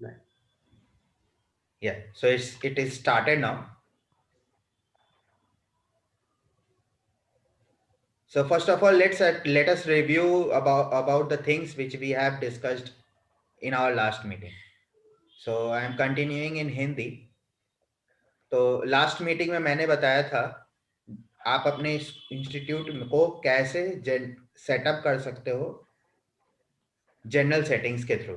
Right. Yeah, so it is started now. So first of all, let us review about the things which we have discussed in our last meeting. So I am continuing in Hindi. तो last meeting में मैंने बताया था आप अपने institute को कैसे setup कर सकते हो जनरल सेटिंग्स के थ्रू।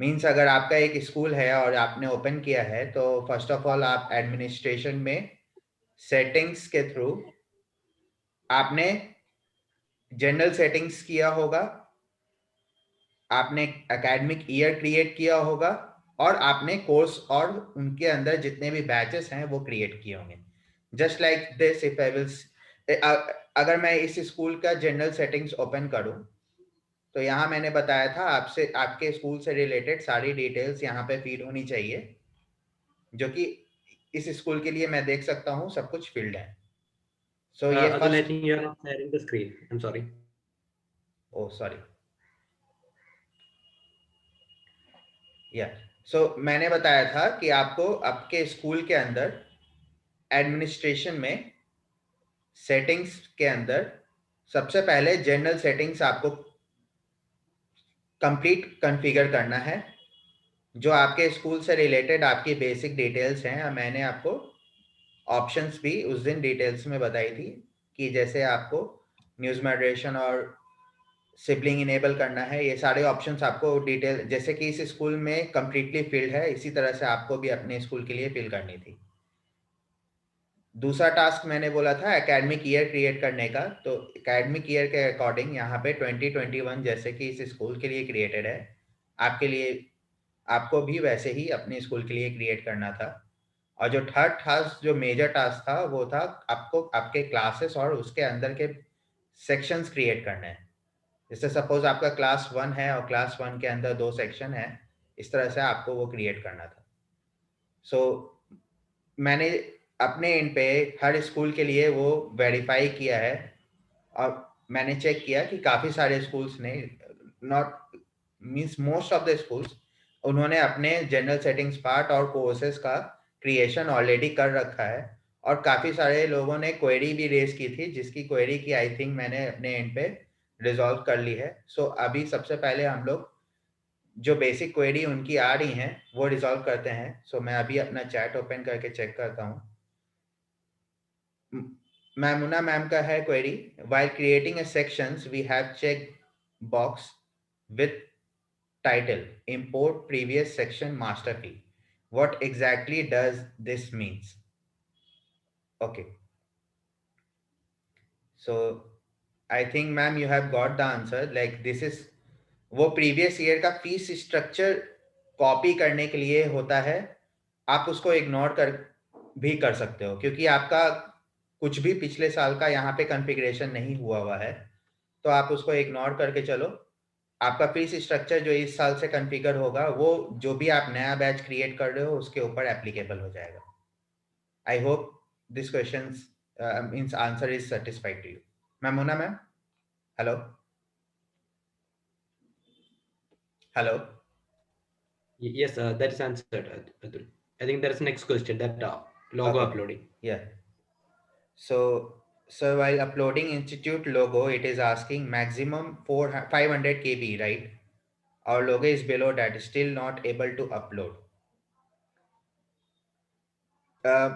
मीन्स अगर आपका एक स्कूल है और आपने ओपन किया है तो फर्स्ट ऑफ ऑल आप एडमिनिस्ट्रेशन में सेटिंग्स के थ्रू आपने जनरल सेटिंग्स किया होगा, आपने एकेडमिक ईयर क्रिएट किया होगा और आपने कोर्स और उनके अंदर जितने भी बैचेस हैं वो क्रिएट किए होंगे। Just like this if I will, अगर मैं इस स्कूल का जनरल सेटिंग्स ओपन करूं तो यहाँ मैंने बताया था आपसे आपके स्कूल से रिलेटेड सारी डिटेल्स यहाँ पे फीड होनी चाहिए, जो कि इस स्कूल के लिए मैं देख सकता हूँ सब कुछ फील्ड है। सो ये Atul, I first, think you are not sharing the screen. I'm sorry. Oh sorry, yeah so मैंने बताया था कि आपको आपके स्कूल के अंदर एडमिनिस्ट्रेशन में सेटिंग्स के अंदर सबसे पहले जनरल सेटिंग्स आपको कंप्लीट कॉन्फ़िगर करना है। जो आपके स्कूल से रिलेटेड आपकी बेसिक डिटेल्स हैं, मैंने आपको ऑप्शंस भी उस दिन डिटेल्स में बताई थी कि जैसे आपको न्यूज़ मॉडरेशन और सिबलिंग इनेबल करना है, ये सारे ऑप्शंस आपको डिटेल जैसे कि इस स्कूल में कंप्लीटली फिल्ड है, इसी तरह से आपको भी अपने स्कूल के लिए फिल करनी थी। दूसरा टास्क मैंने बोला था एकेडमिक ईयर क्रिएट करने का, तो एकेडमिक ईयर के अकॉर्डिंग यहाँ पे 2021 जैसे कि इस स्कूल के लिए क्रिएटेड है, आपके लिए आपको भी वैसे ही अपने स्कूल के लिए क्रिएट करना था। और जो थर्ड टास्क, जो मेजर टास्क था, वो था आपको आपके क्लासेस और उसके अंदर के सेक्शंस क्रिएट करने हैं। जैसे सपोज आपका क्लास 1 है और क्लास 1 के अंदर 2 सेक्शन है, इस तरह से आपको वो क्रिएट करना था। सो मैंने अपने एंड पे हर स्कूल के लिए वो वेरीफाई किया है और मैंने चेक किया कि काफ़ी सारे स्कूल्स ने, not means most of the schools, उन्होंने अपने जनरल सेटिंग्स पार्ट और कोर्सेज का क्रिएशन ऑलरेडी कर रखा है। और काफ़ी सारे लोगों ने क्वेरी भी रेज की थी, जिसकी क्वेरी की आई थिंक मैंने अपने एंड पे रिजॉल्व कर ली है। सो अभी सबसे पहले हम लोग जो बेसिक क्वेरी उनकी आ रही हैं वो रिजॉल्व करते हैं। सो मैं अभी अपना चैट ओपन करके चेक करता हूँ। मैमुना मैम का है query, while creating a sections we have check box with title import previous section master key, what exactly does this means? Okay, so I think ma'am you have got the answer, like this is वो previous year का fees structure copy करने के लिए होता है। आप उसको ignore कर भी कर सकते हो क्योंकि आपका कुछ भी पिछले साल का यहाँ पे कॉन्फ़िगरेशन नहीं हुआ है, तो आप उसको इग्नोर करके चलो। आपका फीस स्ट्रक्चर जो इस साल से कॉन्फ़िगर होगा वो जो भी आप नया बैच क्रिएट कर रहे हो उसके ऊपर एप्लीकेबल हो जाएगा। I hope this question means answer is satisfied to you. Ma'am Mona ma'am, hello hello. Yes, that is answered, Atul. I think there is next question, that logo okay, uploading. या so while uploading institute logo it is asking maximum 500 kb, right? Our logo is below that, still not able to upload. uh,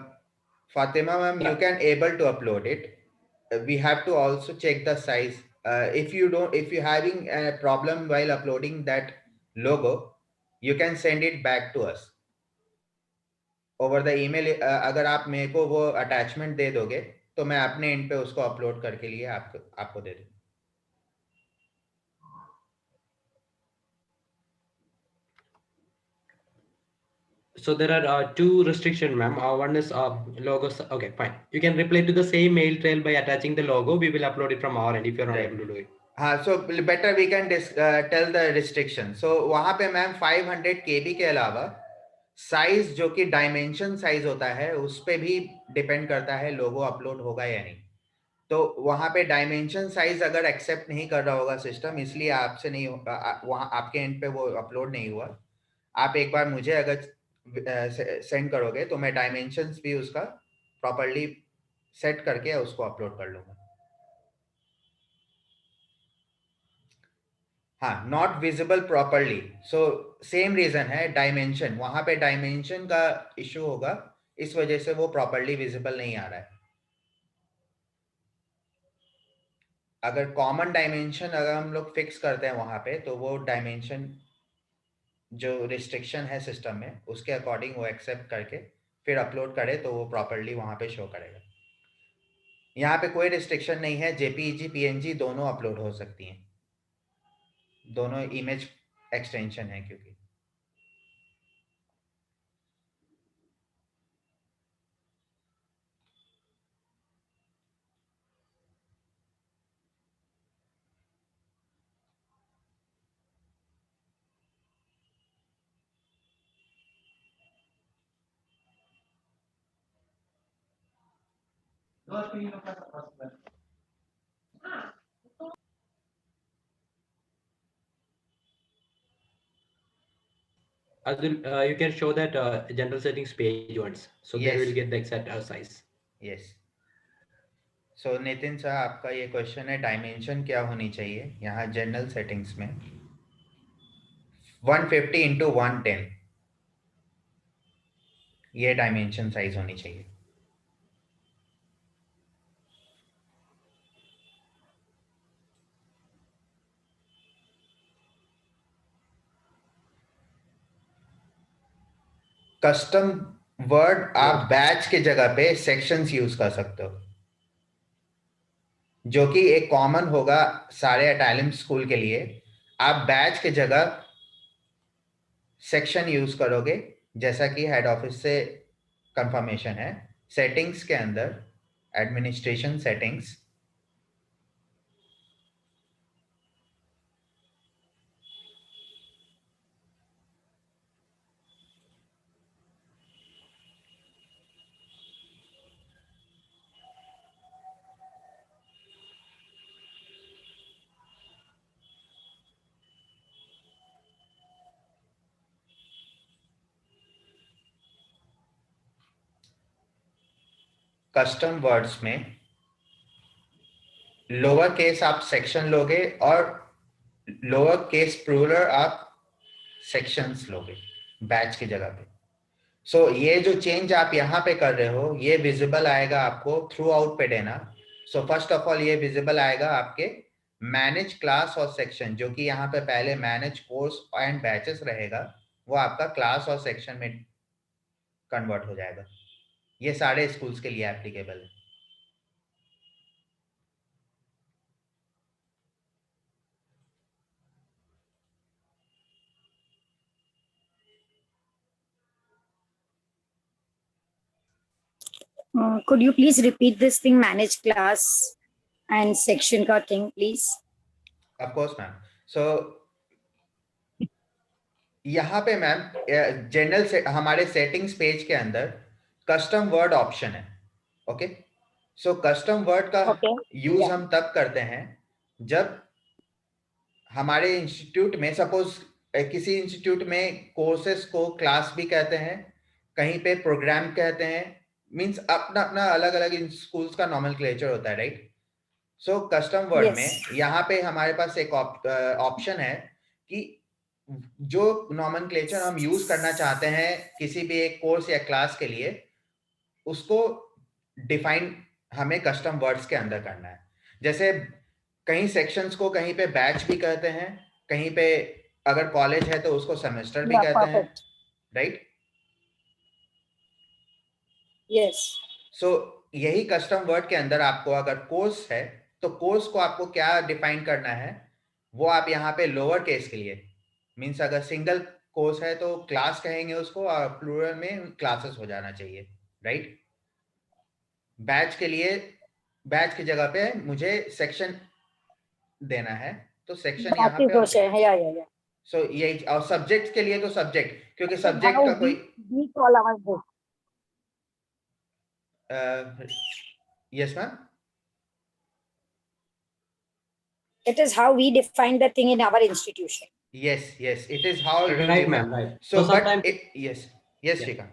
Fatima ma'am, you Yeah. can able to upload it. We have to also check the size. If you don't, if you're having a problem while uploading that logo, you can send it back to us over the email. अगर आप मेरे को वो attachment दे दोगे तो मैं अपने and पे उसको अपलोड करके लिए आपको आपको दे दूँ। So there are two restriction, ma'am. One is logos. Okay, fine. You can reply to the same mail trail by attaching the logo. We will upload it from our end if you are not able right, to do it. हाँ। So better we can tell the restriction. So वहाँ पे ma'am 500 केबी के अलावा size, जो कि dimension size होता है, उस पे भी डिपेंड करता है लोगो अपलोड होगा या नहीं। तो वहाँ पे डायमेंशन साइज अगर एक्सेप्ट नहीं कर रहा होगा सिस्टम, इसलिए आपसे नहीं होगा, वहाँ आपके एंड पे वो अपलोड नहीं हुआ। आप एक बार मुझे अगर सेंड करोगे तो मैं डायमेंशंस भी उसका प्रॉपर्ली सेट करके उसको अपलोड कर लूंगा। हाँ, not visible properly, so same reason है, डायमेंशन, वहां पे डायमेंशन का इशू होगा, इस वजह से वो प्रॉपरली विजिबल नहीं आ रहा है। अगर कॉमन डायमेंशन अगर हम लोग फिक्स करते हैं वहां पे, तो वो डायमेंशन जो रिस्ट्रिक्शन है सिस्टम में उसके अकॉर्डिंग वो एक्सेप्ट करके फिर अपलोड करे तो वो प्रॉपरली वहां पे शो करेगा। यहाँ पे कोई रिस्ट्रिक्शन नहीं है, जेपीईजी पीएनजी दोनों अपलोड हो सकती हैं, दोनों इमेज एक्सटेंशन है क्योंकि। Adil, you can show that general settings page once, so there Yes. will get the exact size. Yes. So Nitin sir, आपका ये क्वेश्चन है डायमेंशन क्या होनी चाहिए यहाँ जनरल सेटिंग्स में। 150 इंटू 110 ये डायमेंशन साइज होनी चाहिए। कस्टम वर्ड आप बैच के जगह पे सेक्शंस यूज कर सकते हो, जो कि एक कॉमन होगा सारे इटालियन स्कूल के लिए। आप बैच के जगह सेक्शन यूज करोगे, जैसा कि हेड ऑफिस से कंफर्मेशन है। सेटिंग्स के अंदर एडमिनिस्ट्रेशन सेटिंग्स, कस्टम वर्ड्स में लोअर केस आप सेक्शन लोगे और लोअर केस प्लूरल आप सेक्शंस लोगे बैच की जगह पे। सो ये जो चेंज आप यहाँ पे कर रहे हो ये विजिबल आएगा आपको थ्रू आउट पेडेना। सो फर्स्ट ऑफ ऑल ये विजिबल आएगा आपके मैनेज क्लास और सेक्शन, जो कि यहाँ पे पहले मैनेज कोर्स एंड बैचेस रहेगा, वो आपका क्लास और सेक्शन में कन्वर्ट हो जाएगा। ये सारे स्कूल्स के लिए एप्लीकेबल है। Could you please repeat this thing, manage class and section का thing, please? Of course, ma'am. So यहाँ पे मैम जनरल से हमारे सेटिंग्स पेज के अंदर कस्टम वर्ड ऑप्शन है। ओके, सो कस्टम वर्ड का यूज हम तब करते हैं जब हमारे इंस्टीट्यूट में, सपोज किसी इंस्टीट्यूट में कोर्सेस को क्लास भी कहते हैं, कहीं पे प्रोग्राम कहते हैं, मींस अपना अपना अलग अलग स्कूल्स का नॉमेनक्लेचर होता है, राइट। सो कस्टम वर्ड में यहाँ पे हमारे पास एक ऑप्शन है कि जो नॉमेनक्लेचर हम यूज करना चाहते हैं किसी भी एक कोर्स या क्लास के लिए, उसको डिफाइन हमें कस्टम वर्ड्स के अंदर करना है। जैसे कहीं सेक्शंस को कहीं पे बैच भी कहते हैं, कहीं पे अगर कॉलेज है तो उसको सेमेस्टर भी कहते हैं, राइट। यस। सो यही कस्टम वर्ड के अंदर आपको अगर कोर्स है तो कोर्स को आपको क्या डिफाइन करना है, वो आप यहाँ पे लोअर केस के लिए, मीन्स अगर सिंगल कोर्स है तो क्लास कहेंगे उसको, और प्लूरल में क्लासेस हो जाना चाहिए, राइट। बैच के लिए बैच की जगह पे मुझे सेक्शन देना है तो सेक्शन यहाँ पे। सो यही, और सब्जेक्ट के लिए तो सब्जेक्ट, क्योंकि सब्जेक्ट का कोई yes ma'am. It is how we define the thing in our institution. Yes, yes, it is how you Right, define. ma'am. Right. So, So but sometimes, yes, yes, yeah, Shrikant.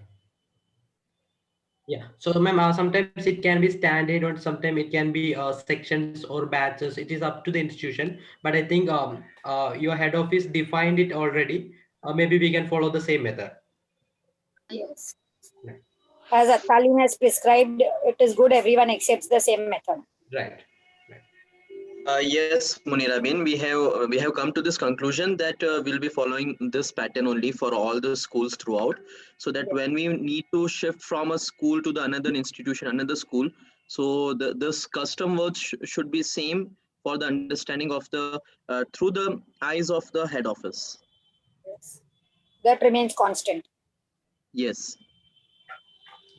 yeah. So, ma'am, sometimes it can be standard, or sometimes it can be sections or batches. It is up to the institution. But I think your head office defined it already. Maybe we can follow the same method. Yes. Right. As Talim has prescribed, it is good everyone accepts the same method. Right. Right. Yes, Munirabin, we have come to this conclusion that we'll be following this pattern only for all the schools throughout, so that when we need to shift from a school to the another institution, another school, so this custom words should be same for the understanding of the through the eyes of the head office. Yes. That remains constant. Yes,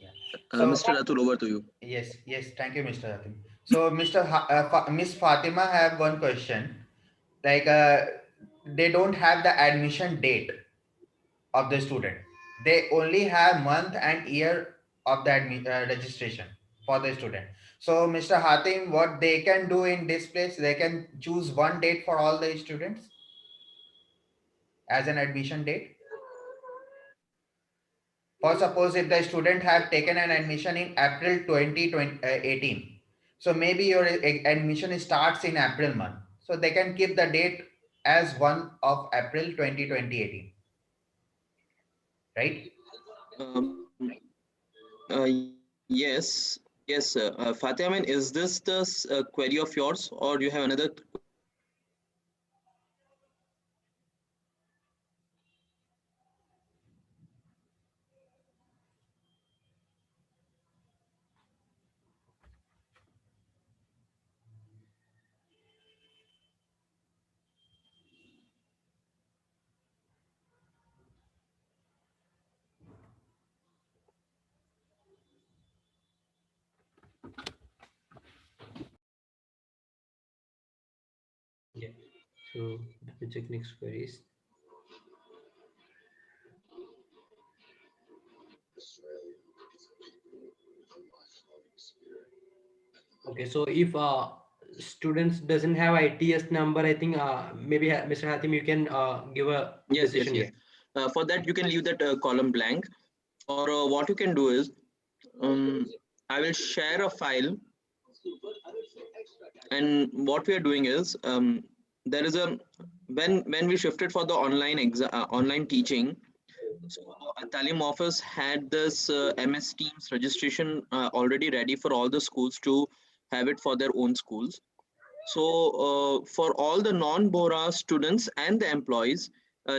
Yeah. So, Mr. Atul, over to you. yes, yes, thank you, Mr. Hatim. So, Miss Fatima have one question. Like, they don't have the admission date of the student. They only have month and year of the registration for the student. So, Mr. Hatim, what they can do in this place, they can choose one date for all the students as an admission date. For suppose if the student have taken an admission in April 2018, so maybe your admission starts in April month. So they can keep the date as 1 of April 2018, right? Um, yes, yes, Fatih, I mean, is this the query of yours, or you have another question for me? Yeah. So let me check next queries. Okay, so if students doesn't have ITS number, I think maybe Mr. Hatim, you can give a Yes, yes, decision yes. here. For that, you can leave that column blank, or what you can do is, um, I will share a file, and what we are doing is, there is a when we shifted for the online teaching. So Talim office had this MS Teams registration already ready for all the schools to have it for their own schools. So for all the non-Bora students and the employees,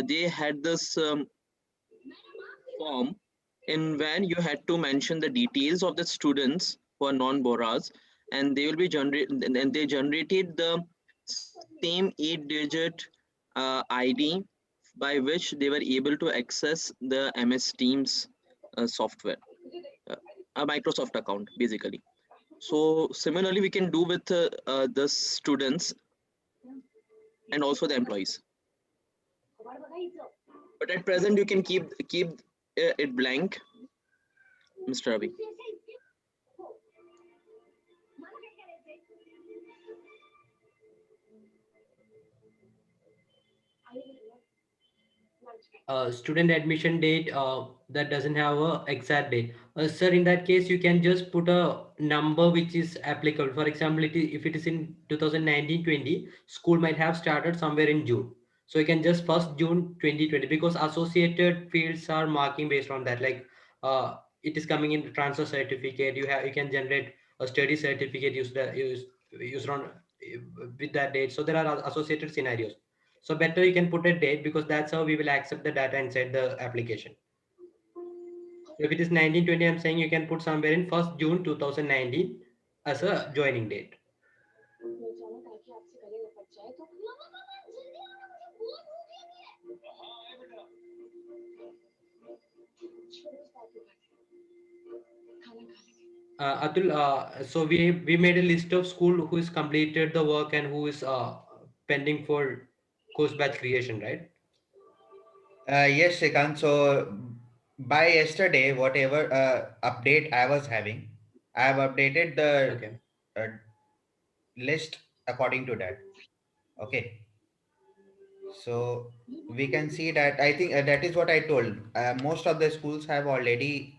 they had this form in when you had to mention the details of the students who are non-Boras, and they will be generated, and they generated the same 8-digit ID by which they were able to access the MS Teams software, uh, a Microsoft account basically. So similarly, we can do with the students and also the employees. But at present, you can keep it blank, Mr. Ravi. Student admission date that doesn't have a exact date. Sir, in that case, you can just put a number which is applicable. For example, if it is in 2019-20, school might have started somewhere in June. So you can just first June 2020, because associated fields are marking based on that. Like it is coming in the transfer certificate. You can generate a study certificate used on with that date. So there are associated scenarios. So better you can put a date, because that's how we will accept the data inside the application. So if it is 1920, I'm saying you can put somewhere in 1st June 2019 as a joining date. Atul, so we made a list of school who is completed the work and who is pending for course batch creation, right? Yes, Shrikant. So by yesterday, whatever update I was having, I have updated the Okay. list according to that. Okay. So we can see that I think that is what I told. Most of the schools have already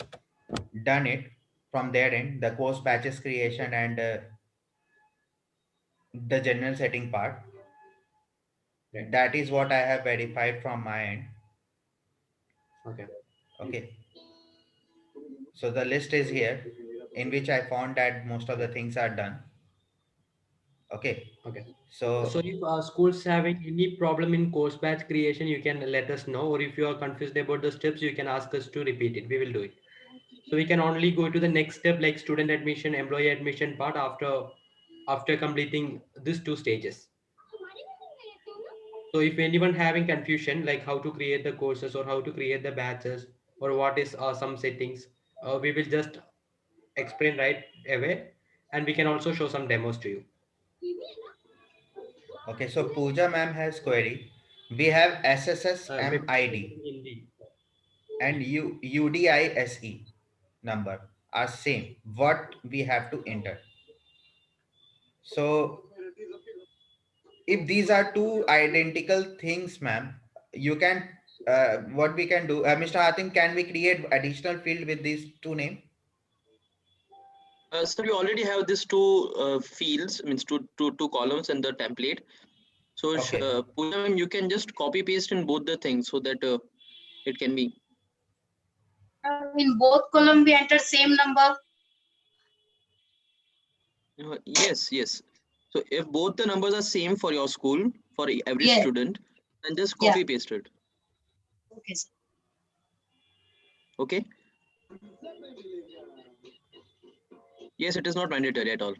done it from their end, the course batches creation and the general setting part. Right. That is what I have verified from my end. Okay. Okay. So the list is here in which I found that most of the things are done. Okay. Okay. So So if schools having any problem in course batch creation, you can let us know. Or if you are confused about the steps, you can ask us to repeat it. We will do it. So we can only go to the next step like student admission, employee admission part after completing these two stages. So if anyone having confusion like how to create the courses or how to create the batches or what is some settings, we will just explain right away, and we can also show some demos to you. okay, so Pooja ma'am has query. We have Maybe SSSMID in Hindi. and UDISE number are same. What we have to enter. So if these are two identical things, ma'am, you can what we can do, Mr. Hatim, can we create additional field with these two names? So we already have these two fields, means two columns in the template. So Okay. Pooja ma'am, you can just copy paste in both the things so that it can be. In both column we enter same number. Yes, yes. So if both the numbers are same for your school, for every Yes. student, then just Yeah. copy paste it. Okay, sir. Okay. Yes, it is not mandatory at all.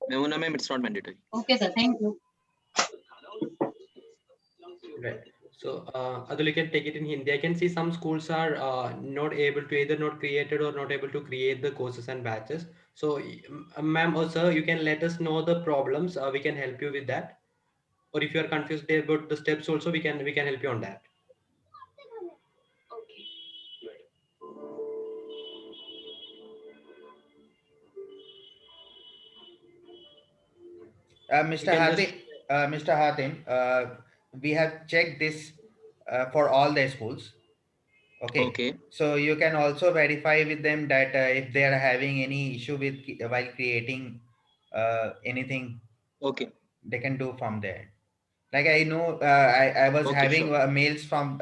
Memona ma'am, it's not mandatory. Okay, sir. Thank you. Right. So, Atul, you can take it in Hindi. I can see some schools are not able to either not created or not able to create the courses and batches. So, ma'am or sir, you can let us know the problems. We can help you with that. Or if you are confused about the steps, also we can help you on that. You Mr. can just Hatim, Mr. Hatim, we have checked this for all the schools. Okay. Okay. So you can also verify with them that if they are having any issue with while creating anything, Okay. they can do from there. Like I know, I was Okay. Sure. having mails from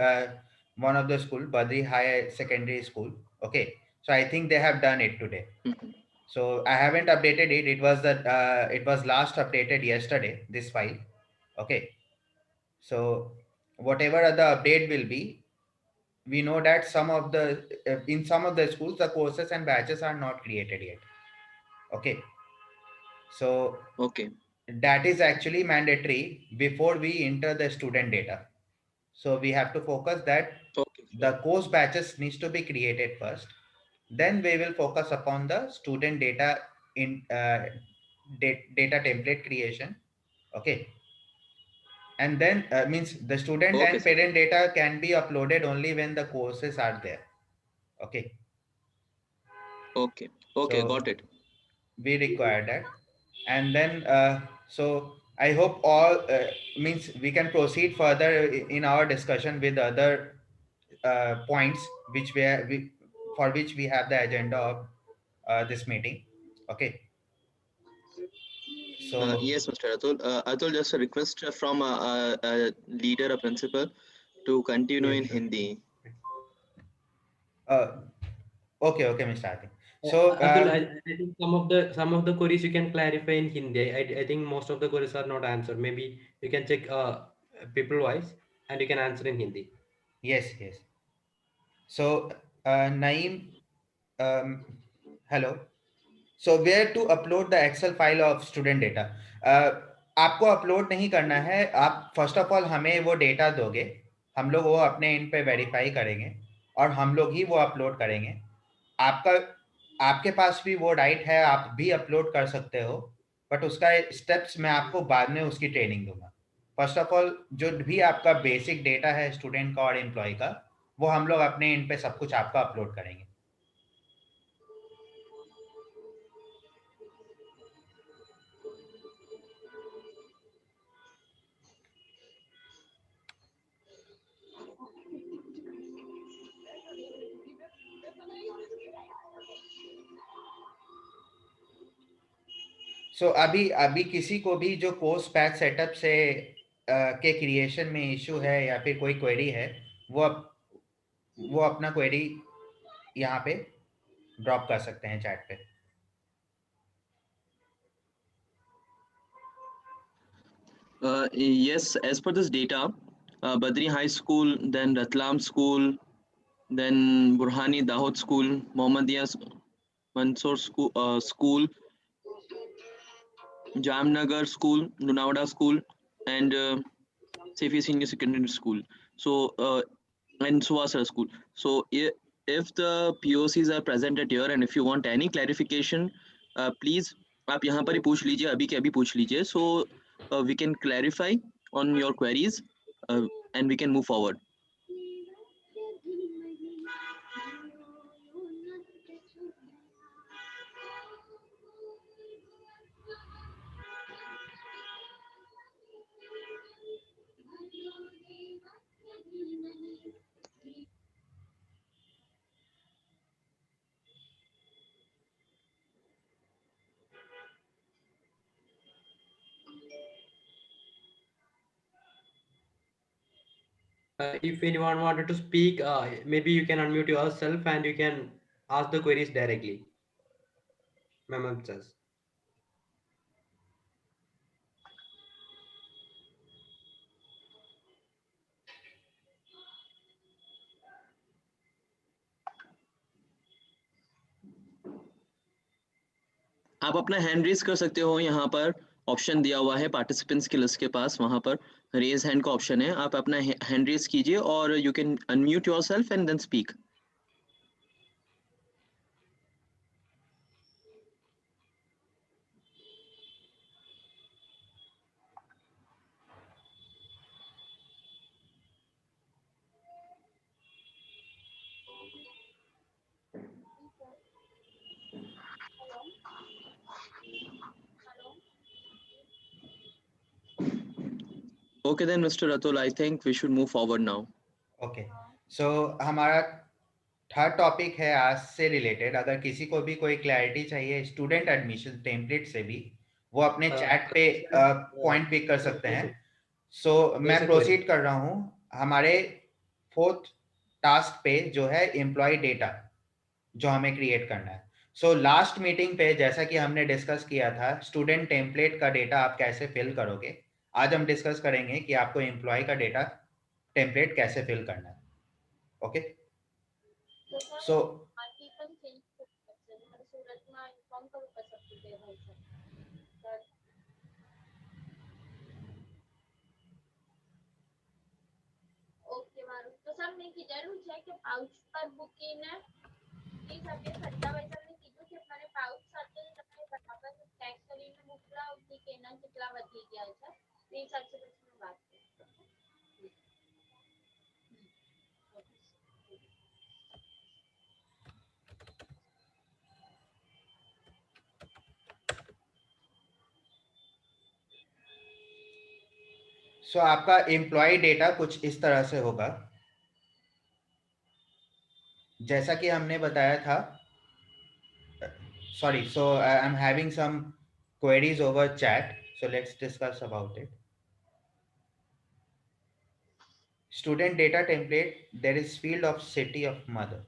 one of the school, Badri High Secondary School. Okay. So I think they have done it today. Mhm. So I haven't updated it. It was last updated yesterday, this file. Okay. So whatever the update will be, we know that some of the in some of the schools the courses and batches are not created yet. Okay. So Okay. that is actually mandatory before we enter the student data. So we have to focus that Okay. the Sure. course batches needs to be created first. Then we will focus upon the student data in data template creation. Okay. And then means the student Okay, and sir. parent data can be uploaded only when the courses are there. Okay. Okay. Okay. So Got it. we require that. And then so I hope all means we can proceed further in our discussion with other points for which we have the agenda of this meeting. Okay. So Yes, Mr. Atul. Atul, just a request from a leader, a principal, to continue yeah, in sure. Hindi. uh, okay, okay, Mr. Ati. So Atul, I think some of the queries you can clarify in Hindi. I think most of the queries are not answered. Maybe you can check people wise and you can answer in Hindi. yes, yes. So Naeem, um, hello. So where to upload the Excel file of student data? आपको upload नहीं करना है. आप first of all हमें वो data दोगे, हम लोग वो अपने इन पे वेरीफाई करेंगे और हम लोग ही वो अपलोड करेंगे. आपका आपके पास भी वो राइट है, आप भी अपलोड कर सकते हो, बट उसका स्टेप्स मैं आपको बाद में उसकी ट्रेनिंग दूंगा. फर्स्ट ऑफ ऑल जो भी आपका बेसिक डेटा है स्टूडेंट का और एम्प्लॉय का, वो हम लोग अपने इन पे सब कुछ आपका अपलोड करेंगे. अभी अभी किसी को भी जो कोर्स पैक सेटअप से के क्रिएशन में इशू है या फिर कोई क्वेरी है, वो अपना क्वेरी यहाँ पे ड्रॉप कर सकते हैं चैट पे। Yes, as per this data, Badri High School, then Ratlam School, then Burhani Dahod School, Mohammadiyah Mansoor School, Jamnagar School, Lunawada School, and Safi Senior Secondary School. So, and Suwasra School. So, if the POCs are present at here and if you want any clarification, please आप यहाँ पर ही पूछ लीजिए, अभी के अभी पूछ लीजिए. So, we can clarify on your queries and we can move forward. If anyone wanted to speak, maybe you can unmute yourself and you can ask the queries directly. Ma'am says. आप अपना hand raise कर सकते हो, यहाँ पर option दिया हुआ है पार्टिसिपेंट्स की लिस्ट के पास, वहाँ पर रेज हैंड का ऑप्शन है, आप अपना हैंड रेज कीजिए और you can unmute yourself and then speak. Okay then, Mr. Atul, I think we should move forward now. Okay, so हमारा थर्ड टॉपिक है आज से रिलेटेड. अगर किसी को भी कोई क्लैरिटी चाहिए स्टूडेंट एडमिशन टेम्पलेट से भी, वो अपने चैट पे पॉइंट पिक कर सकते हैं. सो मैं प्रोसीड कर रहा हूँ हमारे फोर्थ टास्क पे, जो है एम्प्लॉय डेटा जो हमें क्रिएट करना है. सो लास्ट मीटिंग पे जैसा कि हमने डिस्कस किया था, स्टूडेंट टेम्पलेट का डेटा आप कैसे फिल करोगे. आज हम डिस्कस करेंगे कि आपको एम्प्लॉय का डेटा टेम्पलेट कैसे फिल करना है. ओके, सो ઓકે મારું તો સર મેં કીધેલું છે કે પાઉચ પર મૂકીને પ્લીઝ આપણે સત્તાવાઈસરને કીધું કે મને પાઉચ સાથે તમે બરાબર ચેક કરીને મોકલાવો કે એના કેટલા વધી ગયા છે એ સાથે પછી વાત કરીએ. सो आपका एम्प्लॉय डेटा कुछ इस तरह से होगा जैसा कि हमने बताया था. Sorry, so I am having some queries over chat, so let's discuss about it. Student data template, there is field of city of mother.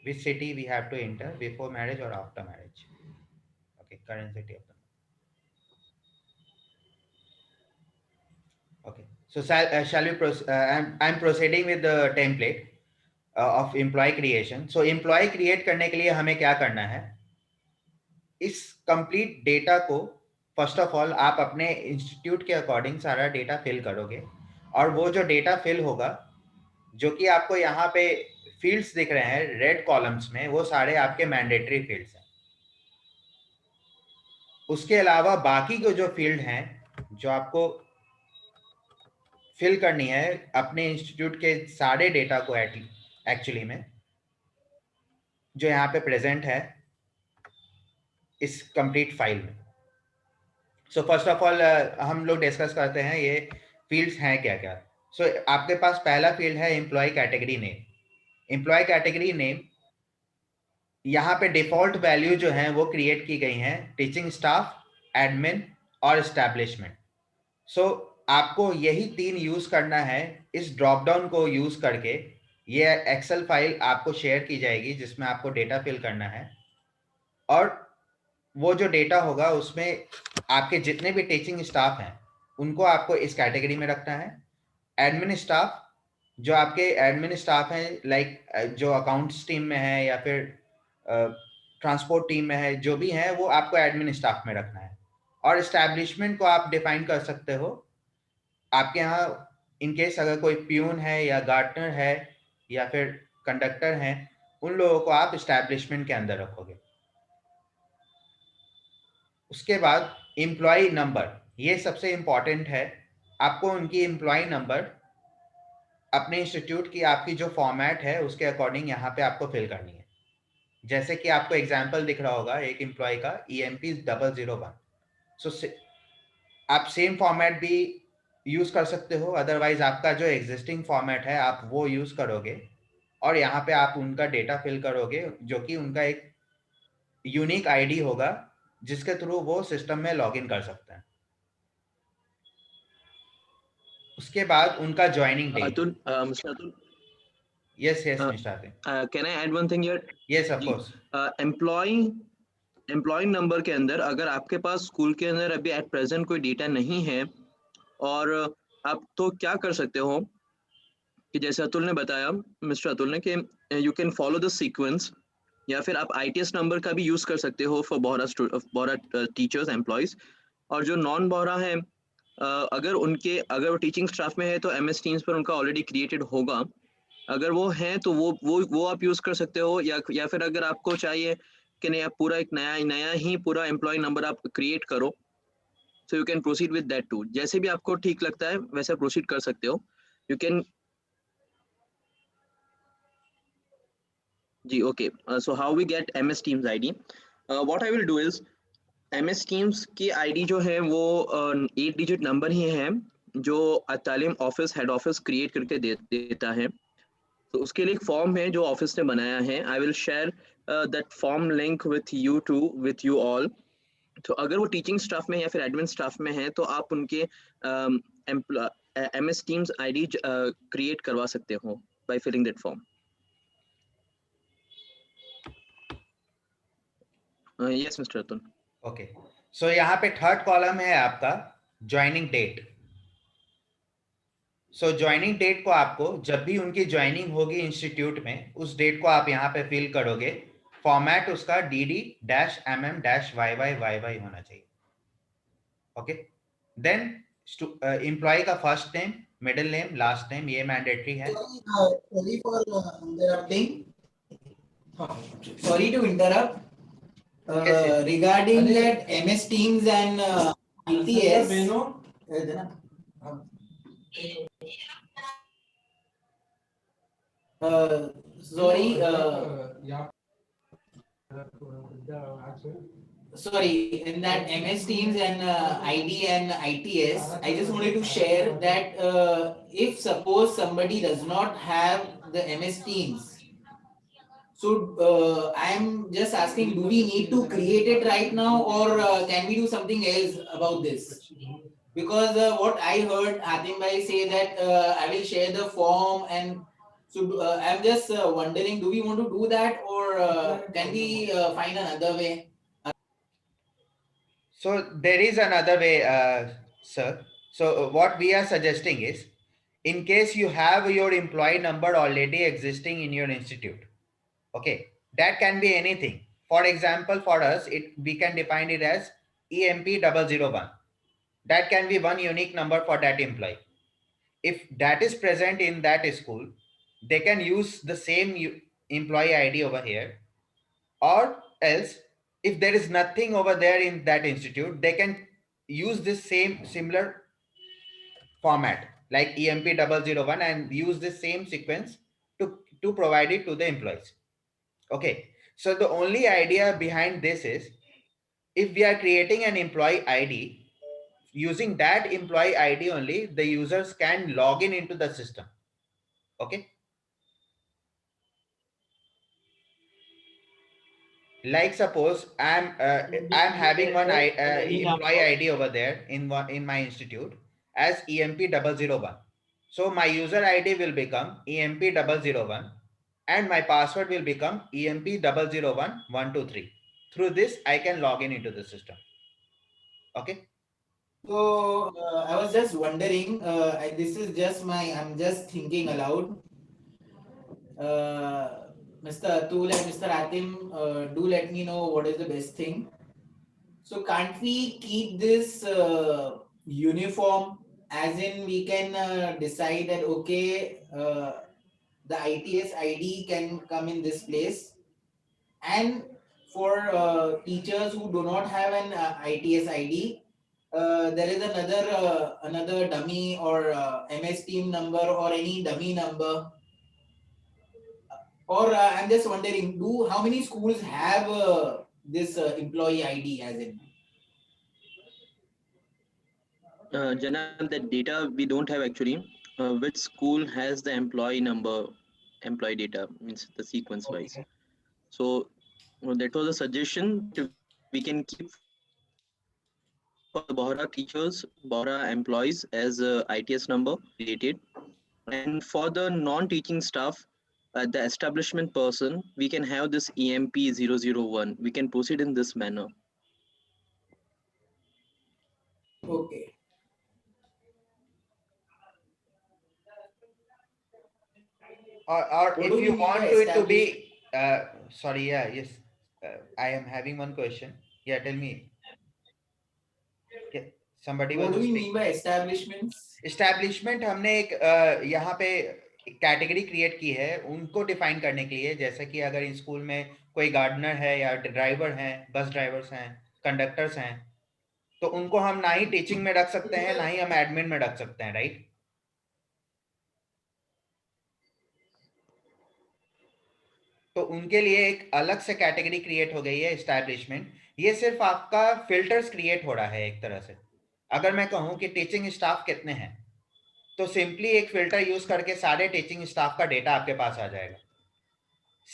Which city we have to enter, before marriage or after marriage. Okay, current city of the mother. Okay, so shall we I'm proceeding with the template of employee creation. So employee create करने के लिए हमें क्या करना है, इस complete data को first of all आप अपने इंस्टीट्यूट के अकॉर्डिंग सारा डेटा फिल करोगे. और वो जो डेटा फिल होगा, जो कि आपको यहाँ पे फील्ड्स दिख रहे हैं रेड कॉलम्स में, वो सारे आपके मैंडेटरी फील्ड्स हैं. उसके अलावा बाकी के जो फील्ड हैं जो आपको फिल करनी है अपने इंस्टीट्यूट के सारे डेटा को एक्चुअली में, जो यहाँ पे प्रेजेंट है इस कंप्लीट फाइल में. सो फर्स्ट ऑफ ऑल हम लोग डिस्कस करते हैं ये फील्ड्स हैं क्या क्या. सो आपके पास पहला फील्ड है employee category name. Employee category name, यहाँ पे डिफॉल्ट वैल्यू जो है वो क्रिएट की गई हैं टीचिंग स्टाफ एडमिन और एस्टैब्लिशमेंट। सो आपको यही 3 यूज करना है। इस ड्रॉप डाउन को यूज करके ये एक्सेल फाइल आपको शेयर की जाएगी जिसमें आपको डेटा फिल करना है, और वो जो डेटा होगा उसमें आपके जितने भी टीचिंग स्टाफ हैं उनको आपको इस कैटेगरी में रखना है। एडमिन स्टाफ, जो आपके एडमिन स्टाफ हैं, लाइक जो अकाउंट्स टीम में है या फिर ट्रांसपोर्ट टीम में है, जो भी है वो आपको एडमिन स्टाफ में रखना है। और एस्टैब्लिशमेंट को आप डिफाइन कर सकते हो। आपके यहाँ इनकेस अगर कोई प्यून है या गार्डनर है या फिर कंडक्टर हैं, उन लोगों को आप एस्टैब्लिशमेंट के अंदर रखोगे। उसके बाद एम्प्लॉय नंबर, ये सबसे इंपॉर्टेंट है। आपको उनकी एम्प्लॉय नंबर अपने इंस्टीट्यूट की आपकी जो फॉर्मेट है उसके अकॉर्डिंग यहाँ पे आपको फिल करनी है। जैसे कि आपको एग्जाम्पल दिख रहा होगा एक एम्प्लॉय का EMP001। सो आप सेम फॉर्मेट भी यूज कर सकते हो, अदरवाइज आपका जो एग्जिस्टिंग फॉर्मेट है आप वो यूज करोगे और यहाँ पे आप उनका डेटा फिल करोगे, जो कि उनका एक यूनिक आईडी होगा जिसके थ्रू वो सिस्टम में लॉग इन कर सकते हैं। उसके बाद उनका joining date. Atul, Mr. Atul, yes yes uh, mister Atif, can I add one thing here? Yes of जी, कोर्स। एम्प्लॉय नंबर के अंदर अगर आपके पास स्कूल के अंदर अभी एट प्रेजेंट कोई डेटा नहीं है, और आप तो क्या कर सकते हो कि जैसे अतुल ने बताया, मिस्टर अतुल ने, कि you can follow the sequence, या फिर आप ITS नंबर का भी यूज कर सकते हो फॉर बोहरा टीचर्स एम्प्लॉयज। और जो नॉन बोहरा है, अगर वो टीचिंग स्टाफ में है तो MS टीम्स पर उनका ऑलरेडी क्रिएटेड होगा। अगर वो हैं तो वो आप यूज कर सकते हो, या फिर अगर आपको चाहिए कि नहीं, आप पूरा एक नया नया ही पूरा एम्प्लॉय नंबर आप क्रिएट करो, so you can proceed with that too. जैसे भी आपको ठीक लगता है वैसे प्रोसीड कर सकते हो। यू कैन जी, okay. So how we get MS Teams ID? What I will do is, MS Teams की ID जो है वो 8 डिजिट नंबर ही है जो तालीम ऑफिस हेड ऑफिस क्रिएट करके देता है। तो उसके लिए एक फॉर्म है जो ऑफिस ने बनाया है। I will share that form link with you all. तो अगर वो टीचिंग स्टाफ में या फिर एडमिन स्टाफ में है तो आप उनके MS टीम्स ID क्रिएट करवा सकते हो by filling that form. Yes mister Atul. Okay, so यहाँ पे थर्ड कॉलम है आपका joining date. So joining date को आपको जब भी उनकी ज्वाइनिंग होगी इंस्टीट्यूट में, उस डेट को आप यहाँ पे फिल करोगे। फॉर्मेट उसका DD-MM-YYYY होना चाहिए। ओके, देन एम्प्लॉय का first name, middle name, last name, ये मैंडेटरी है। Sorry for interrupting. Sorry to interrupt. Yes, yes. Regarding that MS Teams and ITS. Sorry. Sorry, in that MS Teams and ID and ITS, I just wanted to share that if suppose somebody does not have the MS Teams, so I am just asking, do we need to create it right now, or can we do something else about this? Because what I heard Hatim bhai say that I will share the form, and so I'm just wondering, do we want to do that, or can we find another way? So there is another way, sir. So what we are suggesting is, in case you have your employee number already existing in your institute, okay, that can be anything. For example, for us, we can define it as EMP001. That can be one unique number for that employee. If that is present in that school, they can use the same employee ID over here, or else if there is nothing over there in that institute, they can use this same similar format like EMP001 and use the same sequence to provide it to the employees. Okay, so the only idea behind this is, if we are creating an employee ID, using that employee ID only, the users can log in into the system. Okay, like suppose I'm having one employee ID over there in my institute as EMP001. So my user ID will become EMP001 and my password will become EMP001123. Through this I can log in into the system. Okay. So I was just wondering, this is just I'm just thinking aloud. Mr. Atul and Mr. Atim, do let me know what is the best thing. So can't we keep this uniform, as in we can decide that okay, the ITS ID can come in this place, and for teachers who do not have an ITS ID, there is another dummy or MS Team number or any dummy number. Or I'm just wondering, how many schools have this employee ID as in? Janab, that data we don't have actually. Which school has the employee number, employee data means the sequence wise. Okay. So that was a suggestion that we can keep for the Bohra teachers, Bohra employees as ITS number related. And for the non-teaching staff, the establishment person, we can have this EMP001. We can proceed in this manner. Okay. Or What if do we you mean want by to it to established? be sorry, yeah, yes, I am having one question. Yeah, tell me. Okay, somebody What wants do to we speak. mean by establishments? Establishment हमने एक यहाँ पे category create की है उनको define करने के लिए, जैसे कि अगर स्कूल में कोई गार्डनर है या ड्राइवर हैं, बस ड्राइवर्स हैं, कंडक्टर्स हैं, तो उनको हम ना ही टीचिंग में रख सकते हैं ना ही हम एडमिन में रख सकते हैं, राइट? तो उनके लिए एक अलग से कैटेगरी क्रिएट हो गई है एस्टैब्लिशमेंट। ये सिर्फ आपका फिल्टर्स क्रिएट हो रहा है एक तरह से। अगर मैं कहूं कि टीचिंग स्टाफ कितने हैं, तो सिंपली एक फिल्टर यूज करके सारे टीचिंग स्टाफ का डेटा आपके पास आ जाएगा।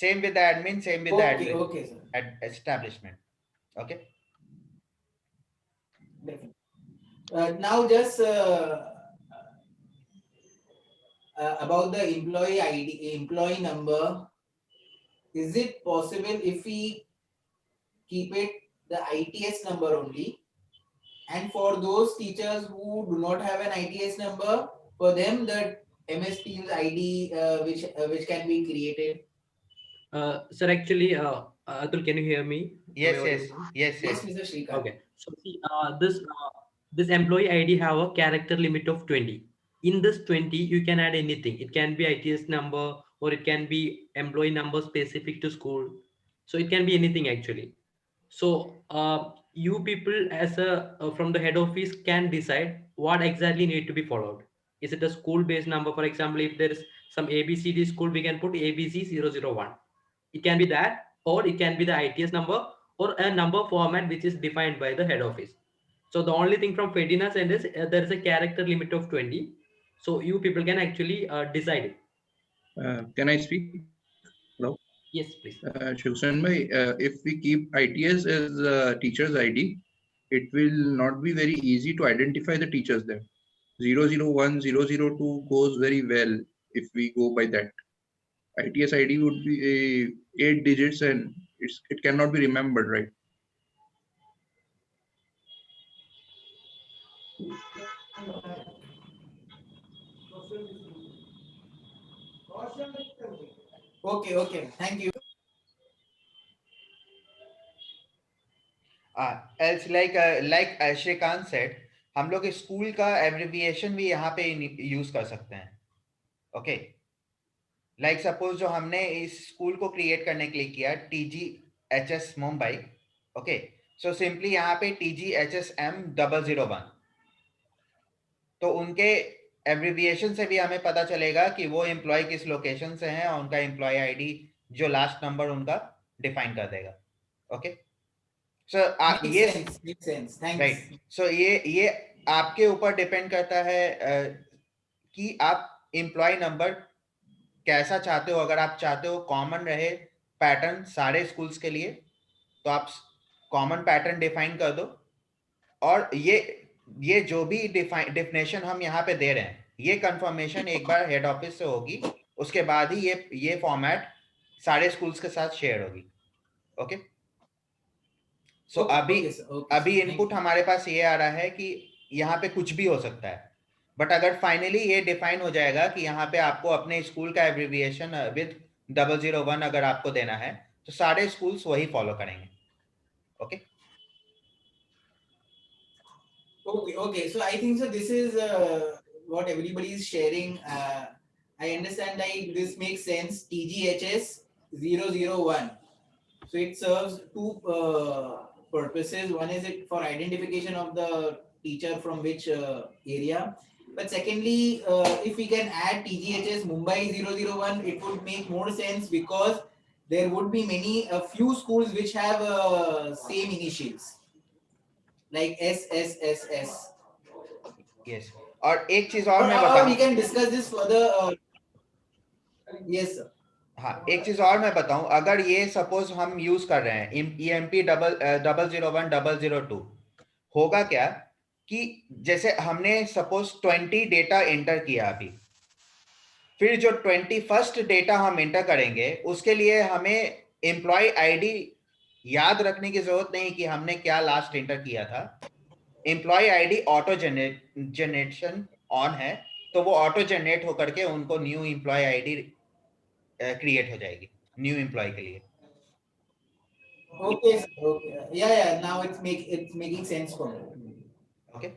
Same with the admin, same with the Okay, okay, sir. Establishment. Okay, Definitely. Now just about the employee ID, employee number. Is it possible if we keep it the ITS number only? And for those teachers who do not have an ITS number, for them the MS Teams ID which can be created. Sir, actually, Atul, can you hear me? Am I yes, yes, audible? yes, Yes, yes. Mr. Shrikant. Okay. So see, this employee ID have a character limit of 20. In this 20, you can add anything. It can be ITS number or it can be employee number specific to school. So it can be anything actually. So you people as a from the head office can decide what exactly need to be followed. Is it a school-based number? For example, if there is some ABCD school, we can put ABC001. It can be that, or it can be the ITS number or a number format which is defined by the head office. So the only thing from Fedina's end is there is a character limit of 20. So you people can actually decide it. Can I speak? Hello. Yes, please. Shivsen bhai, if we keep ITS as teacher's ID, it will not be very easy to identify the teachers there. 001, 002 goes very well if we go by that. ITS ID would be 8 digits and it cannot be remembered, right? Okay, okay. Thank you. Else like Shrikant said, हम लोग school का abbreviation भी यहाँ पे use कर सकते हैं। Okay, like suppose जो हमने इस स्कूल को क्रिएट करने के लिए किया TGHS Mumbai. Okay, so simply यहाँ पे TGHSM001, तो उनके एब्रिविएशन से भी हमें पता चलेगा कि वो एम्प्लॉय किस लोकेशन से हैं और उनका एम्प्लॉय आईडी जो लास्ट नंबर उनका डिफाइन कर देगा। ओके, सो Makes sense. Thanks. राइट, सो ये आपके ऊपर डिपेंड करता है कि आप एम्प्लॉय नंबर कैसा चाहते हो। अगर आप चाहते हो कॉमन रहे पैटर्न सारे स्कूल्स के लिए, तो आप कॉमन पैटर्न डिफाइन कर दो, और ये जो भी डिफिनेशन हम यहाँ पे दे रहे हैं, ये कंफर्मेशन एक बार हेड ऑफिस से होगी, उसके बाद ही ये फॉर्मेट सारे स्कूल्स के साथ शेयर होगी। ओके, सो अभी इनपुट हमारे पास ये आ रहा है कि यहाँ पे कुछ भी हो सकता है, बट अगर फाइनली ये डिफाइन हो जाएगा कि यहाँ पे आपको अपने स्कूल का एब्रिविएशन विद 001 अगर आपको देना है, तो सारे स्कूल्स वही फॉलो करेंगे। Okay Okay. So I think so. This is what everybody is sharing. I understand like this makes sense. TGHS 001. So it serves two purposes. One is it for identification of the teacher from which area. But secondly, if we can add TGHS Mumbai 001, it would make more sense because there would be a few schools which have same initials like SSSS. Yes, और एक चीज और मैं Or बताऊं, we can discuss this further. Yes, sir. हाँ एक चीज और मैं बताऊं, अगर ये सपोज हम यूज कर रहे हैं EMP 001 002, होगा क्या कि जैसे हमने सपोज 20 डेटा एंटर किया अभी, फिर जो 21st डेटा हम एंटर करेंगे उसके लिए हमें एम्प्लॉय आईडी याद रखने की जरूरत नहीं कि हमने क्या लास्ट एंटर किया था। Employee ID auto generation on है, तो वो ऑटो जनरेट होकर के उनको न्यू एम्प्लॉय आईडी क्रिएट हो जाएगी न्यू एम्प्लॉय के लिए। Okay, sir. Okay. Yeah. Now it's making sense for me. Okay,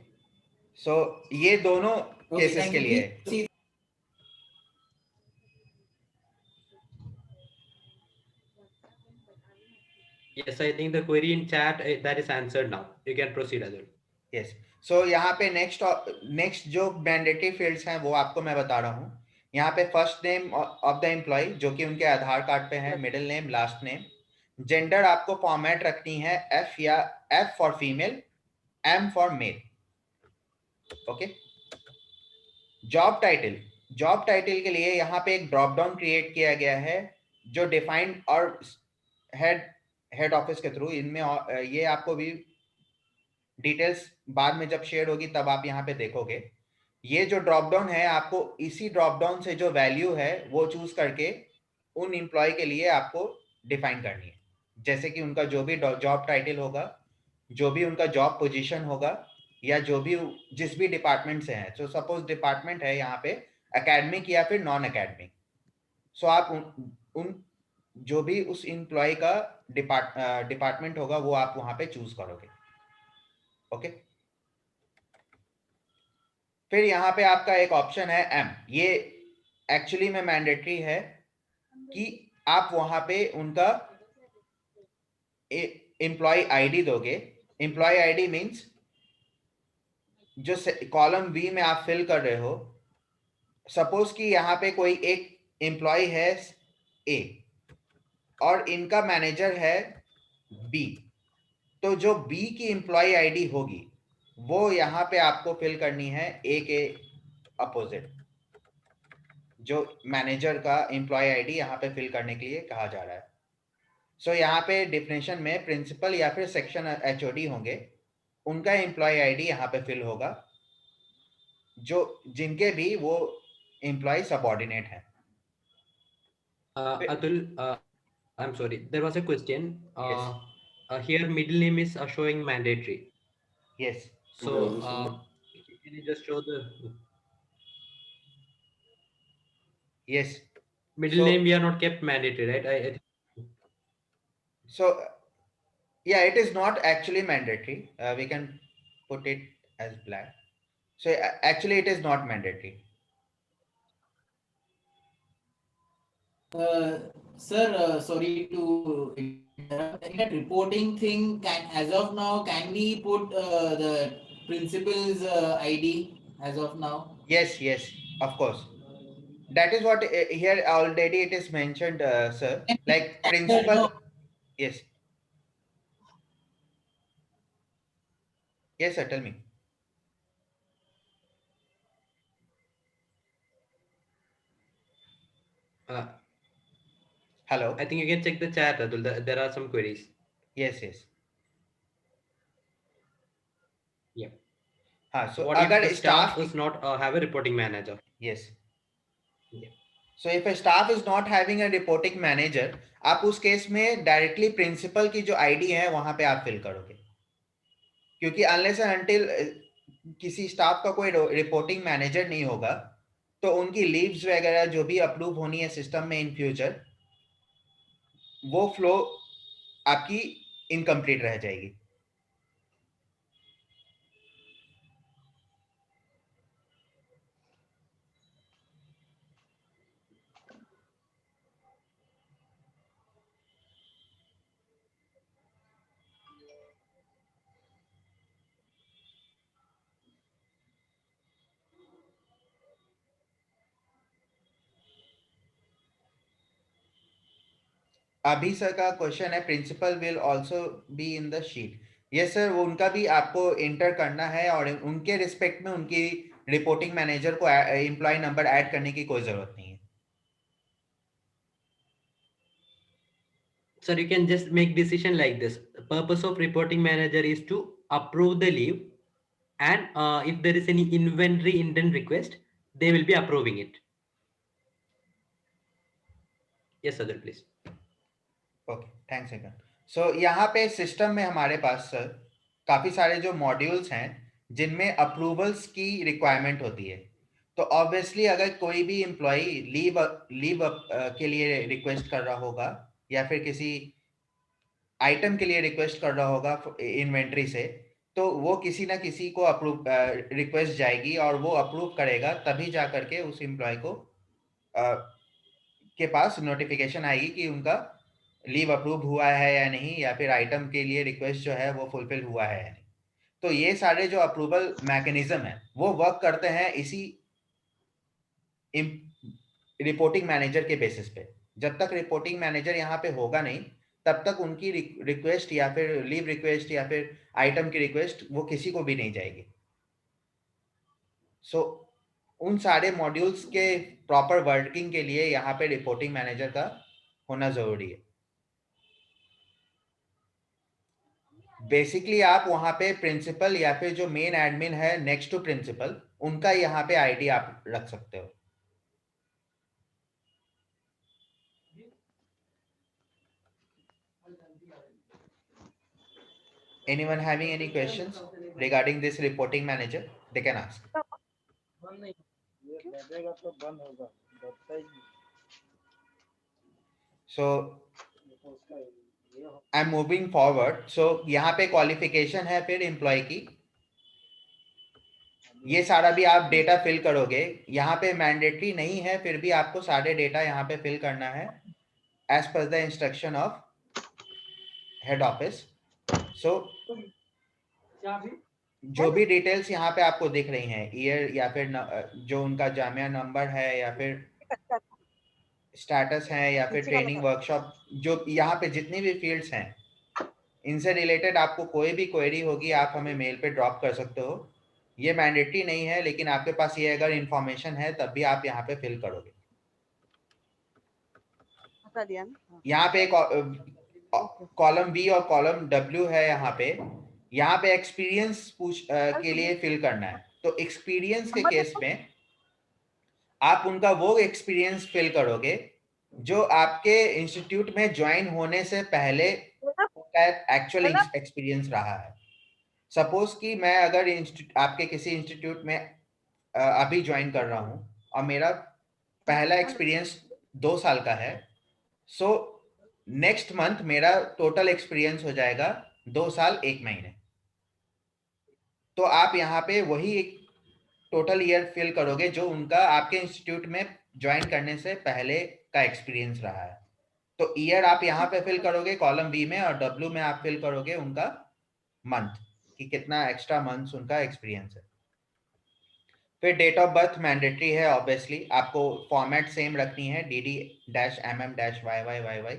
so ये दोनों Okay, केसेस thank के you. लिए है। Please- Yes, I think the query in chat that is answered now. You can proceed, Adul. Yes, so यहाँ पे next जो mandatory fields हैं वो आपको मैं बता रहा हूँ। यहाँ पे first name of the employee जो कि उनके आधार कार्ड पे है, middle name, last name, gender आपको फॉर्मेट रखनी है एफ या F for female, M for male. Okay, job title के लिए यहाँ पे एक ड्रॉप डाउन क्रिएट किया गया है जो डिफाइंड और हेड ऑफिस के थ्रू इनमें ये आपको भी डिटेल्स बाद में जब शेयर होगी तब आप यहाँ पे देखोगे। ये जो ड्रॉप डाउन है, आपको इसी ड्रॉप डाउन से जो वैल्यू है वो चूज करके उन एम्प्लॉय के लिए आपको डिफाइन करनी है, जैसे कि उनका जो भी जॉब टाइटल होगा, जो भी उनका जॉब पोजीशन होगा, या जो भी जिस भी डिपार्टमेंट से है। तो सपोज डिपार्टमेंट है यहाँ पे एकेडमिक या फिर नॉन एकेडमिक, सो आप उन जो भी उस एम्प्लॉय का डिपार्टमेंट होगा वो आप वहां पे चूज करोगे। ओके, फिर यहाँ पे आपका एक ऑप्शन है एम, ये एक्चुअली में मैंडेटरी है कि आप वहां पे उनका एम्प्लॉय आईडी दोगे। एम्प्लॉय आईडी मींस जो कॉलम बी में आप फिल कर रहे हो, सपोज कि यहाँ पे कोई एक एम्प्लॉय है ए और इनका मैनेजर है बी, तो जो बी की एम्प्लॉय आईडी होगी वो यहाँ पे आपको फिल करनी है ए के अपोजिट। जो मैनेजर का एम्प्लॉय आईडी यहाँ पे फिल करने के लिए कहा जा रहा है। सो यहाँ पे डिफिनेशन में प्रिंसिपल या फिर सेक्शन एचओडी होंगे, उनका एम्प्लॉय आईडी यहाँ पे फिल होगा, जो जिनके भी वो एम्प्लॉय सबऑर्डिनेट है। Atul, I'm sorry. There was a question. Here, middle name is showing mandatory. Yes, So, can you just show the yes, middle name? We are not kept mandatory, right? so yeah, it is not actually mandatory. We can put it as black. So actually it is not mandatory. Sir, sorry to interrupt. In that reporting thing, as of now, can we put the principal's ID as of now? Yes, of course. That is what here already it is mentioned, sir. Like principal. No. Yes. Yes, sir. Tell me. Hello. I think you can check the chat, Atul. There are some queries. Yes, yes. Yeah. हाँ, So so what if अगर the staff staff does not have a reporting manager? yes. Yeah. So if a staff is not having a reporting manager, आप उस case में directly principal की जो ID है वहां पे आप फिल करोगे, क्योंकि अनलेस एंड अनटिल किसी स्टाफ का कोई रिपोर्टिंग मैनेजर नहीं होगा तो उनकी लीव्स वगैरह जो भी अप्रूव होनी है सिस्टम में इन फ्यूचर, वो फ्लो आपकी इनकम्प्लीट रह जाएगी. अभी सर का क्वेश्चन है principal will also be in the sheet. Yes sir, वो उनका भी आपको इंटर करना है और उनके रिस्पेक्ट में उनकी रिपोर्टिंग मैनेजर को एम्प्लॉय नंबर ऐड करने की कोई जरूरत नहीं है. Sir, you can just make decision like this. The purpose of reporting manager is to approve the leave, and if there is any inventory indent request, they will be approving it. Yes, Sadhar, please. Okay, thanks again. So यहाँ पे system में हमारे पास sir काफी सारे जो modules हैं जिनमें approvals की रिक्वायरमेंट होती है. तो ऑब्वियसली अगर कोई भी एम्प्लॉय लीव के लिए रिक्वेस्ट कर रहा होगा या फिर किसी आइटम के लिए रिक्वेस्ट कर रहा होगा इन्वेंट्री से, तो वो किसी ना किसी को अप्रूव रिक्वेस्ट जाएगी और वो अप्रूव करेगा, तभी जा करके उस एम्प्लॉय को के पास नोटिफिकेशन आएगी कि उनका लीव अप्रूव हुआ है या नहीं, या फिर आइटम के लिए रिक्वेस्ट जो है वो फुलफिल हुआ है या नहीं. तो ये सारे जो अप्रूवल मैकेनिज्म है वो वर्क करते हैं इसी रिपोर्टिंग मैनेजर के बेसिस पे. जब तक रिपोर्टिंग मैनेजर यहाँ पे होगा नहीं, तब तक उनकी रिक्वेस्ट या फिर लीव रिक्वेस्ट या फिर आइटम की रिक्वेस्ट वो किसी को भी नहीं जाएगी. सो उन सारे मॉड्यूल्स के प्रॉपर वर्किंग के लिए यहाँ पे रिपोर्टिंग मैनेजर का होना जरूरी है. बेसिकली आप वहां पे प्रिंसिपल या फिर जो मेन एडमिन है नेक्स्ट टू प्रिंसिपल, उनका यहाँ पे आईडी आप रख सकते हो. Anyone having any questions regarding this reporting manager? They can ask. So I'm moving forward. So यहाँ पे क्वालिफिकेशन है फिर एम्प्लॉय की, ये सारा भी आप डेटा फिल करोगे. यहाँ पे मैंडेटरी नहीं है, फिर भी आपको सारे डेटा यहाँ पे फिल करना है as per the instruction of head office. So जो भी डिटेल्स यहाँ पे आपको दिख रही हैं, ईयर या फिर जो उनका जामिया नंबर है या फिर स्टेटस है या फिर ट्रेनिंग वर्कशॉप, जो यहाँ पे जितनी भी फील्ड्स हैं, इनसे रिलेटेड आपको कोई भी क्वेरी होगी आप हमें मेल पे ड्रॉप कर सकते हो. ये मैंडेटरी नहीं है, लेकिन आपके पास ये अगर इंफॉर्मेशन है तब भी आप यहाँ पे फिल करोगे. यहाँ पे एक कॉलम बी और कॉलम डब्ल्यू है. यहाँ पे एक्सपीरियंस के लिए फिल करना है. तो एक्सपीरियंस के केस में आप उनका वो एक्सपीरियंस फिल करोगे जो आपके इंस्टीट्यूट में ज्वाइन होने से पहले एक्चुअल एक्सपीरियंस रहा है. सपोज कि मैं अगर आपके किसी इंस्टीट्यूट में अभी ज्वाइन कर रहा हूं और मेरा पहला एक्सपीरियंस 2 साल का है, सो नेक्स्ट मंथ मेरा टोटल एक्सपीरियंस हो जाएगा 2 साल 1 महीने. तो आप यहाँ पे वही एक टोटल ईयर फिल करोगे जो उनका आपके इंस्टीट्यूट में ज्वाइन करने से पहले का एक्सपीरियंस रहा है. तो ईयर आप यहाँ पे फिल करोगे कॉलम बी में, और डब्ल्यू में आप फिल करोगे उनका मंथ, कि कितना एक्स्ट्रा मंथ्स उनका एक्सपीरियंस है. फिर डेट ऑफ बर्थ मैंडेटरी है, ऑब्वियसली आपको फॉर्मेट सेम रखनी है, DD-MM-YYYY.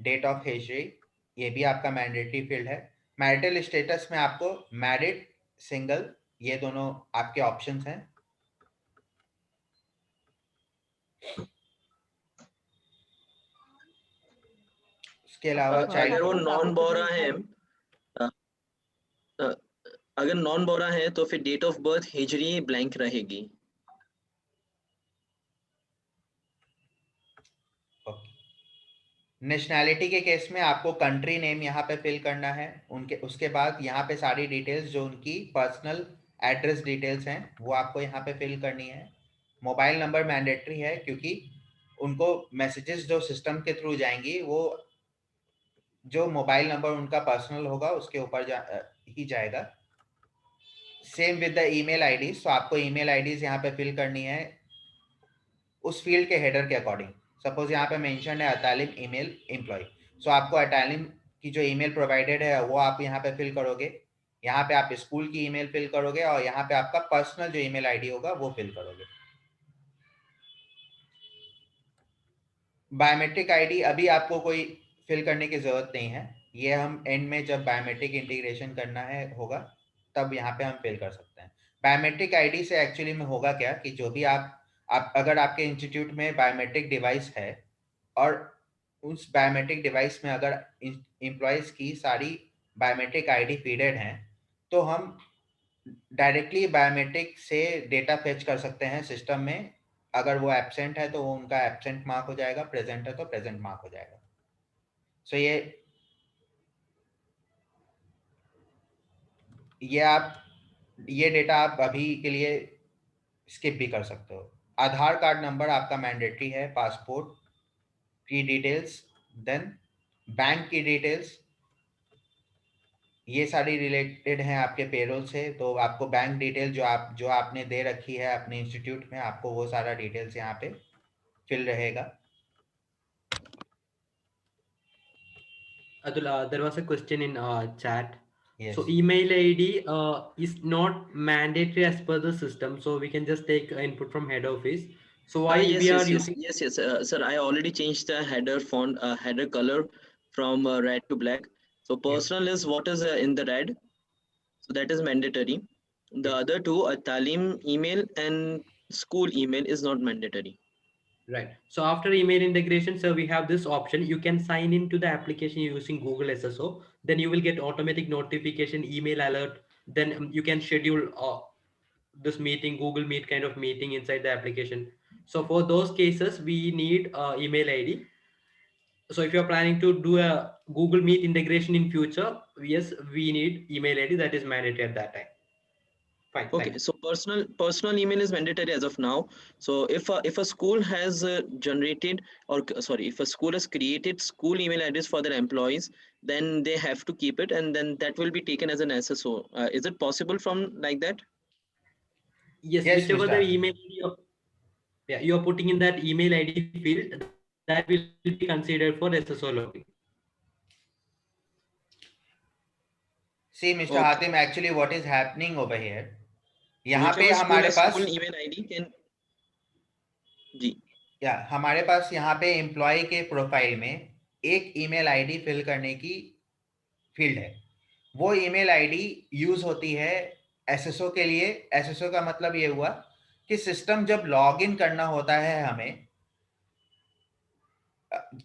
डेट ऑफ हिस्ट्री, ये भी आपका मैंडेटरी फील्ड है. मैरिटल स्टेटस में आपको मैरिड, सिंगल, ये दोनों आपके ऑप्शंस हैं. उसके अलावा अगर वो चाइल्ड नॉन बोरा है, अ, अ, अगर नॉन बोरा है तो फिर डेट ऑफ बर्थ हिजरी ब्लैंक रहेगी। नेशनैलिटी के केस में आपको कंट्री नेम यहाँ पे फिल करना है, उनके उसके बाद यहाँ पे सारी डिटेल्स जो उनकी पर्सनल एड्रेस डिटेल्स हैं वो आपको यहाँ पे फिल करनी है। मोबाइल नंबर मैंडेटरी है, क्योंकि उनको मैसेजेस जो सिस्टम के थ्रू जाएंगी वो जो मोबाइल नंबर उनका पर्सनल होगा उसके ऊपर ही जाएगा। Same with the email ID, so आपको ईमेल आईडीज यहाँ पे फिल करनी है उस फील्ड के हेडर के अकॉर्डिंग। सपोज यहाँ पे मेंशन है अतालिम ईमेल एम्प्लॉय, सो आपको अतालिम की जो ईमेल प्रोवाइडेड है वो आप यहाँ पे फिल करोगे, यहाँ पे आप स्कूल की ईमेल फिल करोगे और यहाँ पे आपका पर्सनल जो ईमेल आईडी होगा वो फिल करोगे। बायोमेट्रिक आईडी अभी आपको कोई फिल करने की जरूरत नहीं है, ये हम एंड में जब बायोमेट्रिक इंटीग्रेशन करना है होगा तब यहाँ पे हम फिल कर सकते हैं। बायोमेट्रिक आईडी से एक्चुअली में होगा क्या कि जो भी आप अगर आपके इंस्टीट्यूट में बायोमेट्रिक डिवाइस है और उस बायोमेट्रिक डिवाइस में अगर एम्प्लॉयज की सारी बायोमेट्रिक आईडी फीडेड हैं तो हम डायरेक्टली बायोमेट्रिक से डेटा फेच कर सकते हैं सिस्टम में। अगर वो एब्सेंट है तो वो उनका एब्सेंट मार्क हो जाएगा, प्रेजेंट है तो प्रेजेंट मार्क हो जाएगा। सो ये डेटा आप अभी के लिए स्किप भी कर सकते हो। आधार कार्ड नंबर आपका मैंडेटरी है, पासपोर्ट की डिटेल्स, देन बैंक की डिटेल्स, ये सारी रिलेटेड हैं आपके पेरोल से, तो आपको बैंक डिटेल जो आपने दे रखी है अपने इंस्टीट्यूट में, आपको वो सारा डिटेल्स यहाँ पे फिल रहेगा। Atul, there was a question in chat. Yes. So email ID is not mandatory as per the system. So we can just take input from head office. So why Yes, we are yes, yes, using? yes, yes, sir. I already changed the header font, header color from red to black. So personal is what is in the red. So that is mandatory. The Yes. other two, a Talim email and school email is not mandatory. Right. So after email integration, so we have this option. You can sign into the application using Google SSO. Then you will get automatic notification, email alert. Then you can schedule this meeting, Google Meet kind of meeting inside the application. So for those cases, we need email ID. So if you're planning to do a Google Meet integration in future, yes, we need email ID. That is mandatory at that time. Fine. Okay, Thanks. so personal email is mandatory as of now. So if a school has generated or sorry, if a school has created school email address for their employees, then they have to keep it, and then that will be taken as an SSO. Is it possible from like that? Yes, Yes, whichever Mr. the Hakim. email you're putting in that email ID field, that will be considered for SSO login. See, Mr. Okay. Hatim, actually what is happening over here, यहाँ पे Whichever school हमारे has pass school email ID can. जी. हमारे पास यहाँ पे employ के profile में एक email ID fill करने की फील्ड है। वो ईमेल आईडी यूज होती है एसएसओ के लिए। एसएसओ का मतलब ये हुआ कि सिस्टम जब लॉग इन करना होता है हमें,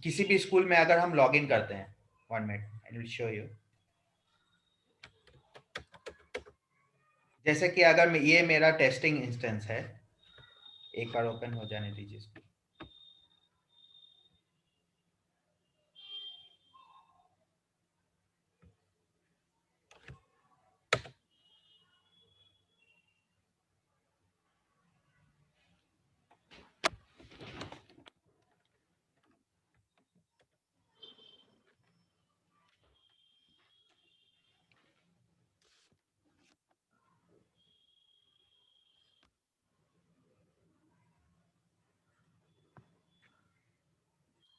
किसी भी स्कूल में अगर हम लॉग इन करते हैं, 1 minute I will show you. जैसे कि अगर ये मेरा टेस्टिंग इंस्टेंस है, एक बार ओपन हो जाने दीजिए इसको।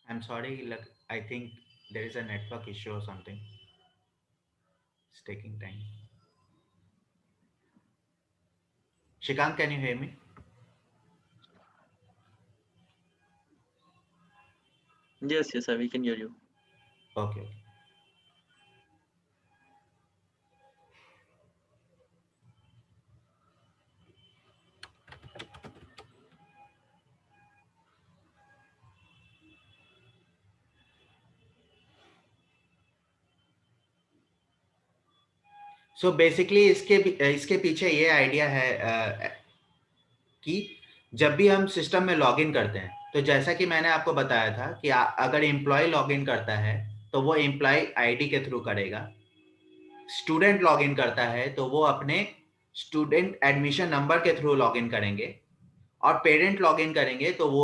I'm sorry, like, I think there is a network issue or something. It's taking time. Shikant, can you hear me? Yes, yes, sir, we can hear you. Okay. So basically इसके पीछे ये idea है कि जब भी हम system में login करते हैं, तो जैसा कि मैंने आपको बताया था कि अगर एम्प्लॉय लॉगिन करता है तो वो एम्प्लॉय आईडी के थ्रू करेगा, स्टूडेंट लॉगिन करता है तो वो अपने स्टूडेंट एडमिशन नंबर के थ्रू लॉगिन करेंगे, और पेरेंट लॉगिन करेंगे तो वो